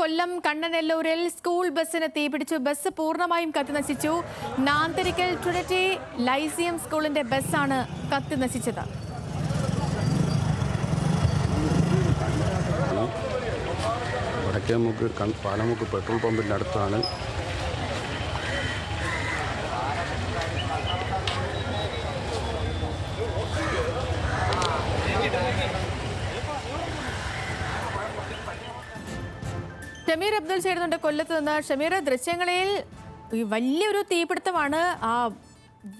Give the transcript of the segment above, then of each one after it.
കൊല്ലം കണ്ണനെല്ലൂരിൽ school ബസ്സിന് തീപിടിച്ചു. Bus പൂർണ്ണമായും കത്തിനശിച്ചു. നാന്തരിക്കൽ ട്രിനിറ്റി ലൈസിയം സ്കൂളിന്റെ ബസ്സാണ് കത്തിനശിച്ചത്. വടക്കേമുക്ക് പാലമുക്ക് പെട്രോൾ പമ്പിന്റെ അടുത്താണ്. ഷമീർ അബ്ദുൾ ചേരുന്നുണ്ട് കൊല്ലത്ത് നിന്ന്. ഷമീർ, ദൃശ്യങ്ങളിൽ വലിയൊരു തീപിടുത്തമാണ്. ആ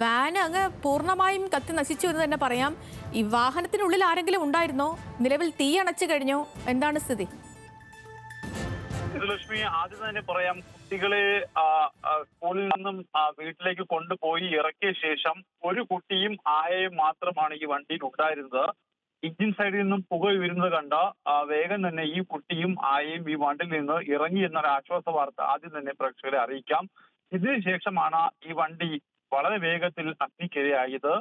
വാൻ അങ്ങ് പൂർണ്ണമായും കത്തി നശിച്ചു എന്ന് തന്നെ പറയാം. ഈ വാഹനത്തിനുള്ളിൽ ആരെങ്കിലും ഉണ്ടായിരുന്നോ? നിലവിൽ തീ അണച്ചു കഴിഞ്ഞോ? എന്താണ് സ്ഥിതി? ലക്ഷ്മി, ആദ്യം തന്നെ പറയാം, കുട്ടികളെ സ്കൂളിൽ നിന്നും വീട്ടിലേക്ക് കൊണ്ടുപോയി ഇറക്കിയ ശേഷം ഒരു കുട്ടിയും ആയയും മാത്രമാണ് ഈ വണ്ടിയിൽ ഉണ്ടായിരുന്നത്. എഞ്ചിൻ സൈഡിൽ നിന്നും പുക ഉയരുന്നത് കണ്ട വേഗം തന്നെ ഈ കുട്ടിയും ആയയും ഈ വണ്ടിയിൽ നിന്ന് ഇറങ്ങി എന്നൊരു ആശ്വാസ വാർത്ത ആദ്യം തന്നെ പ്രേക്ഷകരെ അറിയിക്കാം. ഇതിനുശേഷമാണ് ഈ വണ്ടി വളരെ വേഗത്തിൽ അഗ്നിക്കിരയായത്.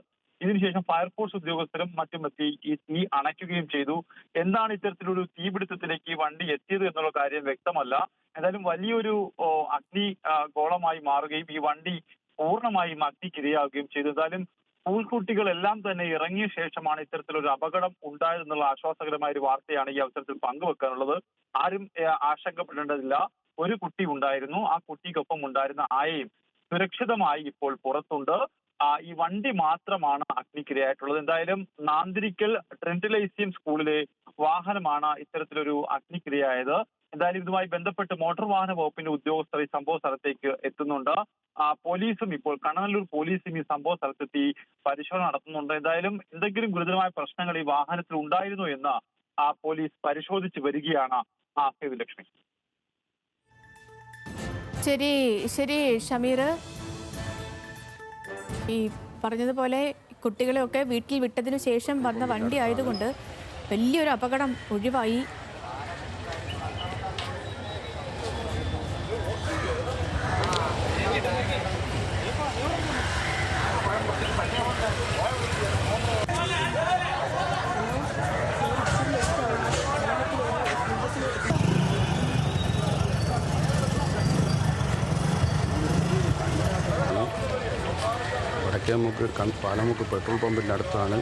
ഇതിനുശേഷം ഫയർഫോഴ്സ് ഉദ്യോഗസ്ഥരും മറ്റുമെത്തി ഈ തീ അണയ്ക്കുകയും ചെയ്തു. എന്താണ് ഇത്തരത്തിലൊരു തീപിടുത്തത്തിലേക്ക് ഈ വണ്ടി എത്തിയത് എന്നുള്ള കാര്യം വ്യക്തമല്ല. എന്തായാലും വലിയൊരു അഗ്നി ഗോളമായി മാറുകയും ഈ വണ്ടി പൂർണ്ണമായും അഗ്നിക്കിരയാവുകയും ചെയ്തു. എന്തായാലും സ്കൂൾ കുട്ടികളെല്ലാം തന്നെ ഇറങ്ങിയ ശേഷമാണ് ഇത്തരത്തിലൊരു അപകടം ഉണ്ടായതെന്നുള്ള ആശ്വാസകരമായ ഒരു വാർത്തയാണ് ഈ അവസരത്തിൽ പങ്കുവെക്കാനുള്ളത്. ആരും ആശങ്കപ്പെടേണ്ടതില്ല. ഒരു കുട്ടി ഉണ്ടായിരുന്നു. ആ കുട്ടിക്കൊപ്പം ഉണ്ടായിരുന്ന ആയയും സുരക്ഷിതമായി ഇപ്പോൾ പുറത്തുണ്ട്. ഈ വണ്ടി മാത്രമാണ് അഗ്നിക്കിരയായിട്ടുള്ളത്. എന്തായാലും നാന്തിരിക്കൽ ട്രിനിറ്റി ലൈസിയം സ്കൂളിലെ വാഹനമാണ് ഇത്തരത്തിലൊരു അഗ്നിക്കിരയായത്. എന്തായാലും ഇതുമായി ബന്ധപ്പെട്ട് മോട്ടോർ വാഹന വകുപ്പിന്റെ ഉദ്യോഗസ്ഥർ ഈ സംഭവ സ്ഥലത്തേക്ക് എത്തുന്നുണ്ട്. പോലീസും ഇപ്പോൾ കണ്ണനല്ലൂർ പോലീസും ഈ സംഭവ സ്ഥലത്തെത്തി പരിശോധന നടത്തുന്നുണ്ട്. എന്തായാലും എന്തെങ്കിലും ഗുരുതരമായ പ്രശ്നങ്ങൾ ഈ വാഹനത്തിൽ ഉണ്ടായിരുന്നു എന്ന് പോലീസ് പരിശോധിച്ച് വരികയാണ്. ലക്ഷ്മി, ശരി ശരി ഷമീർ, ഈ പറഞ്ഞതുപോലെ കുട്ടികളെയൊക്കെ വീട്ടിൽ വിട്ടതിനു ശേഷം വന്ന വണ്ടി ആയതുകൊണ്ട് വലിയൊരു അപകടം ഒഴിവായി. വടക്കേമുക്ക് പാലമുക്ക് പെട്രോൾ പമ്പിന്റെ അടുത്താണ്.